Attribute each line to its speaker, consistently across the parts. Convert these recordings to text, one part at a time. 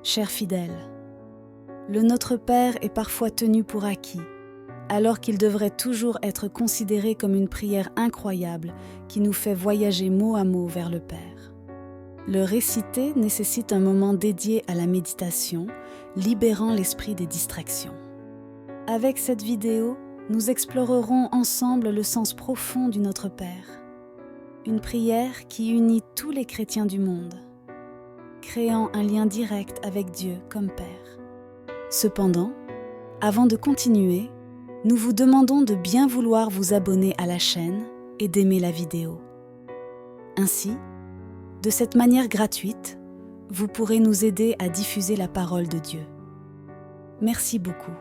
Speaker 1: Chers fidèles, le Notre Père est parfois tenu pour acquis, alors qu'il devrait toujours être considéré comme une prière incroyable qui nous fait voyager mot à mot vers le Père. Le réciter nécessite un moment dédié à la méditation, libérant l'esprit des distractions. Avec cette vidéo, nous explorerons ensemble le sens profond du Notre Père, une prière qui unit tous les chrétiens du monde, créant un lien direct avec Dieu comme Père. Cependant, avant de continuer, nous vous demandons de bien vouloir vous abonner à la chaîne et d'aimer la vidéo. Ainsi, de cette manière gratuite, vous pourrez nous aider à diffuser la parole de Dieu. Merci beaucoup.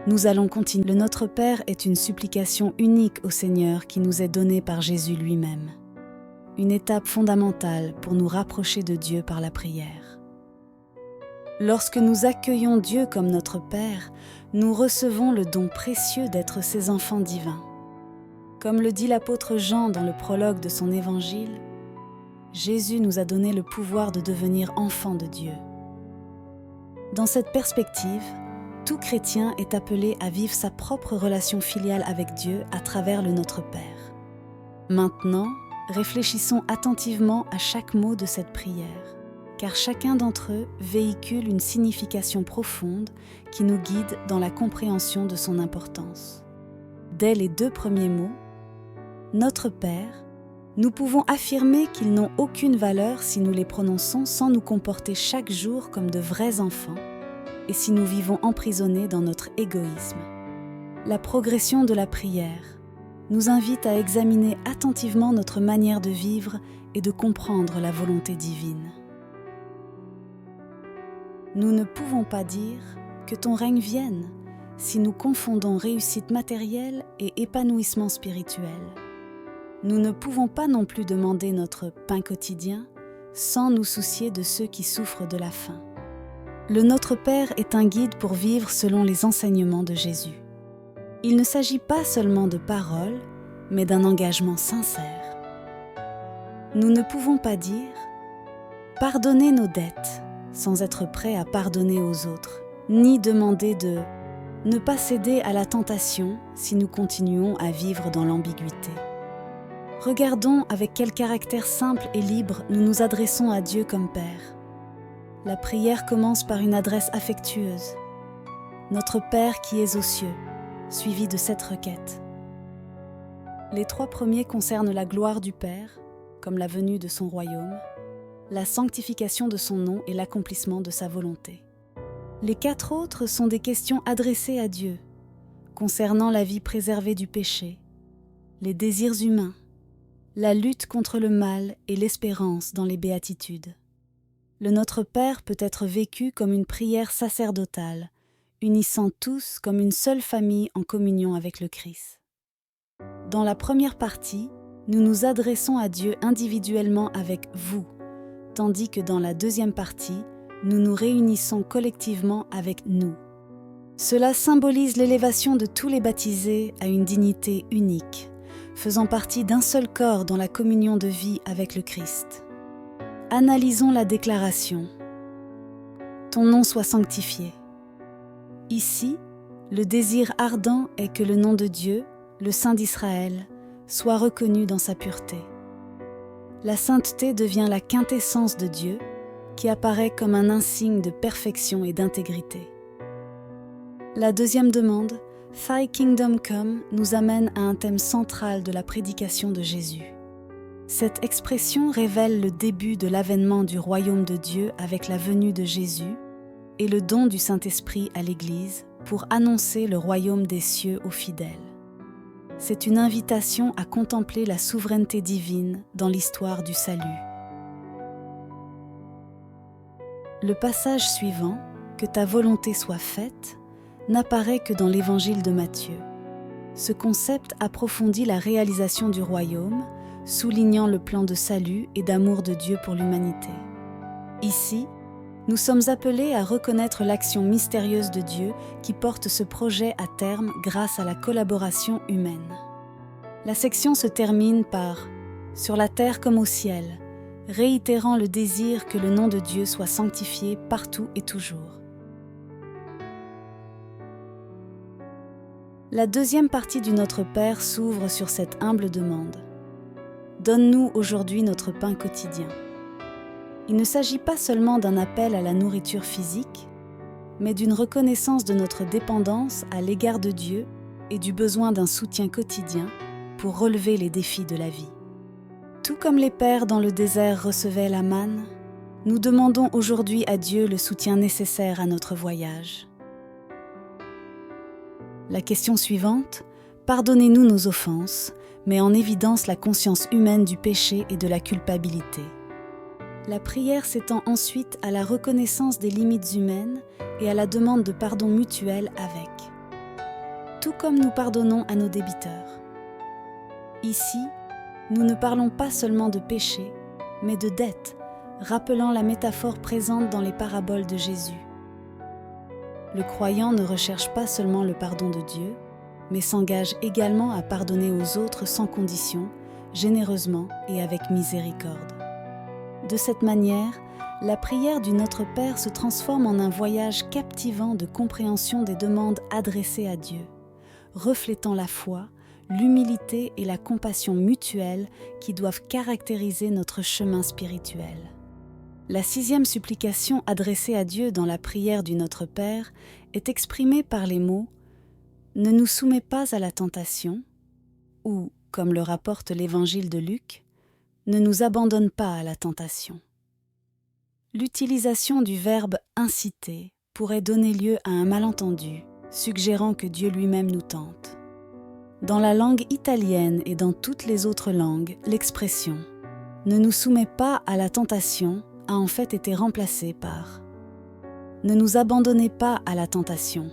Speaker 1: Nous allons continuer. Le Notre Père est une supplication unique au Seigneur qui nous est donnée par Jésus lui-même. Une étape fondamentale pour nous rapprocher de Dieu par la prière. Lorsque nous accueillons Dieu comme notre Père, nous recevons le don précieux d'être ses enfants divins. Comme le dit l'apôtre Jean dans le prologue de son évangile, Jésus nous a donné le pouvoir de devenir enfants de Dieu. Dans cette perspective, tout chrétien est appelé à vivre sa propre relation filiale avec Dieu à travers le Notre Père. Maintenant, réfléchissons attentivement à chaque mot de cette prière, car chacun d'entre eux véhicule une signification profonde qui nous guide dans la compréhension de son importance. Dès les 2 premiers mots, Notre Père, nous pouvons affirmer qu'ils n'ont aucune valeur si nous les prononçons sans nous comporter chaque jour comme de vrais enfants et si nous vivons emprisonnés dans notre égoïsme. La progression de la prière nous invite à examiner attentivement notre manière de vivre et de comprendre la volonté divine. Nous ne pouvons pas dire que ton règne vienne si nous confondons réussite matérielle et épanouissement spirituel. Nous ne pouvons pas non plus demander notre pain quotidien sans nous soucier de ceux qui souffrent de la faim. Le Notre Père est un guide pour vivre selon les enseignements de Jésus. Il ne s'agit pas seulement de paroles, mais d'un engagement sincère. Nous ne pouvons pas dire « pardonnez nos dettes » sans être prêts à pardonner aux autres, ni demander de ne pas céder à la tentation si nous continuons à vivre dans l'ambiguïté. Regardons avec quel caractère simple et libre nous nous adressons à Dieu comme Père. La prière commence par une adresse affectueuse. Notre Père qui es aux cieux, suivi de cette requête. Les 3 premiers concernent la gloire du Père, comme la venue de son royaume, la sanctification de son nom et l'accomplissement de sa volonté. Les 4 autres sont des questions adressées à Dieu, concernant la vie préservée du péché, les désirs humains, la lutte contre le mal et l'espérance dans les béatitudes. Le Notre Père peut être vécu comme une prière sacerdotale, unissant tous comme une seule famille en communion avec le Christ. Dans la première partie, nous nous adressons à Dieu individuellement avec « vous », tandis que dans la deuxième partie, nous nous réunissons collectivement avec « nous ». Cela symbolise l'élévation de tous les baptisés à une dignité unique, faisant partie d'un seul corps dans la communion de vie avec le Christ. Analysons la déclaration. Ton nom soit sanctifié. Ici, le désir ardent est que le nom de Dieu, le Saint d'Israël, soit reconnu dans sa pureté. La sainteté devient la quintessence de Dieu, qui apparaît comme un insigne de perfection et d'intégrité. La deuxième demande, Thy Kingdom Come, nous amène à un thème central de la prédication de Jésus. Cette expression révèle le début de l'avènement du royaume de Dieu avec la venue de Jésus et le don du Saint-Esprit à l'Église pour annoncer le royaume des cieux aux fidèles. C'est une invitation à contempler la souveraineté divine dans l'histoire du salut. Le passage suivant, « Que ta volonté soit faite », n'apparaît que dans l'évangile de Matthieu. Ce concept approfondit la réalisation du royaume, soulignant le plan de salut et d'amour de Dieu pour l'humanité. Ici, nous sommes appelés à reconnaître l'action mystérieuse de Dieu qui porte ce projet à terme grâce à la collaboration humaine. La section se termine par « Sur la terre comme au ciel, réitérant le désir que le nom de Dieu soit sanctifié partout et toujours. La deuxième partie du Notre Père s'ouvre sur cette humble demande. Donne-nous aujourd'hui notre pain quotidien. Il ne s'agit pas seulement d'un appel à la nourriture physique, mais d'une reconnaissance de notre dépendance à l'égard de Dieu et du besoin d'un soutien quotidien pour relever les défis de la vie. Tout comme les pères dans le désert recevaient la manne, nous demandons aujourd'hui à Dieu le soutien nécessaire à notre voyage. La question suivante, pardonnez-nous nos offenses, met en évidence la conscience humaine du péché et de la culpabilité. La prière s'étend ensuite à la reconnaissance des limites humaines et à la demande de pardon mutuel avec. Tout comme nous pardonnons à nos débiteurs. Ici, nous ne parlons pas seulement de péché, mais de dette, rappelant la métaphore présente dans les paraboles de Jésus. Le croyant ne recherche pas seulement le pardon de Dieu, mais s'engage également à pardonner aux autres sans condition, généreusement et avec miséricorde. De cette manière, la prière du Notre Père se transforme en un voyage captivant de compréhension des demandes adressées à Dieu, reflétant la foi, l'humilité et la compassion mutuelle qui doivent caractériser notre chemin spirituel. La 6e supplication adressée à Dieu dans la prière du Notre Père est exprimée par les mots « Ne nous soumets pas à la tentation » ou, comme le rapporte l'Évangile de Luc, « Ne nous abandonne pas à la tentation ». L'utilisation du verbe « inciter » pourrait donner lieu à un malentendu, suggérant que Dieu lui-même nous tente. Dans la langue italienne et dans toutes les autres langues, l'expression « ne nous soumets pas à la tentation » a en fait été remplacée par « ne nous abandonnez pas à la tentation ».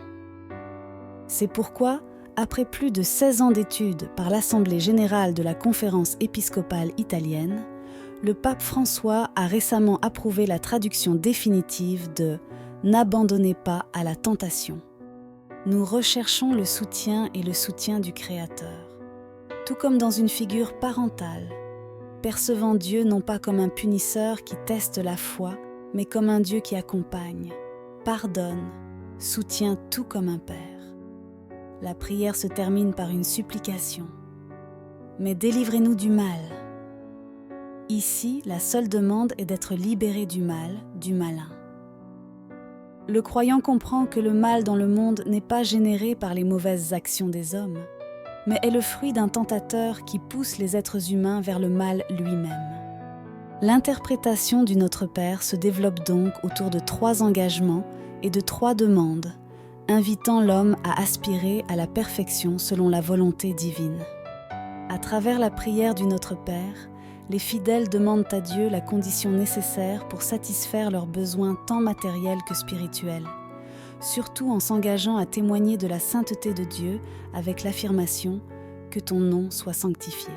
Speaker 1: C'est pourquoi, après plus de 16 ans d'études par l'Assemblée générale de la Conférence épiscopale italienne, le pape François a récemment approuvé la traduction définitive de « n'abandonnez pas à la tentation ». Nous recherchons le soutien et le soutien du Créateur. Tout comme dans une figure parentale, percevant Dieu non pas comme un punisseur qui teste la foi, mais comme un Dieu qui accompagne, pardonne, soutient tout comme un Père. La prière se termine par une supplication. Mais délivrez-nous du mal. Ici, la seule demande est d'être libéré du mal, du malin. Le croyant comprend que le mal dans le monde n'est pas généré par les mauvaises actions des hommes, mais est le fruit d'un tentateur qui pousse les êtres humains vers le mal lui-même. L'interprétation du Notre Père se développe donc autour de 3 engagements et de 3 demandes, invitant l'homme à aspirer à la perfection selon la volonté divine. À travers la prière du Notre Père, les fidèles demandent à Dieu la condition nécessaire pour satisfaire leurs besoins tant matériels que spirituels, surtout en s'engageant à témoigner de la sainteté de Dieu avec l'affirmation « Que ton nom soit sanctifié ».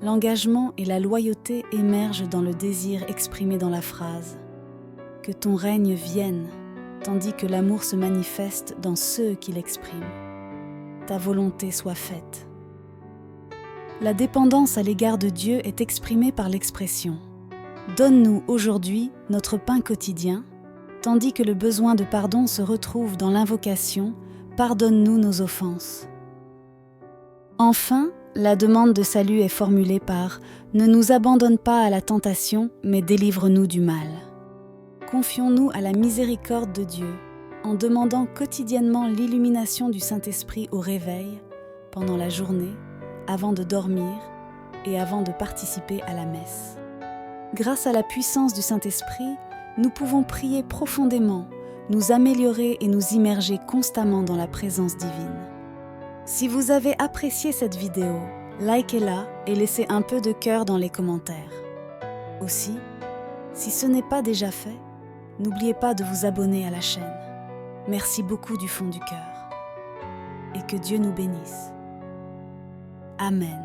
Speaker 1: L'engagement et la loyauté émergent dans le désir exprimé dans la phrase « Que ton règne vienne », tandis que l'amour se manifeste dans ceux qui l'expriment. Ta volonté soit faite. La dépendance à l'égard de Dieu est exprimée par l'expression « Donne-nous aujourd'hui notre pain quotidien », tandis que le besoin de pardon se retrouve dans l'invocation « Pardonne-nous nos offenses ». Enfin, la demande de salut est formulée par « Ne nous abandonne pas à la tentation, mais délivre-nous du mal ». Confions-nous à la miséricorde de Dieu, en demandant quotidiennement l'illumination du Saint-Esprit au réveil, pendant la journée, avant de dormir et avant de participer à la messe. Grâce à la puissance du Saint-Esprit, nous pouvons prier profondément, nous améliorer et nous immerger constamment dans la présence divine. Si vous avez apprécié cette vidéo, likez-la et laissez un peu de cœur dans les commentaires. Aussi, si ce n'est pas déjà fait, n'oubliez pas de vous abonner à la chaîne. Merci beaucoup du fond du cœur. Et que Dieu nous bénisse. Amen.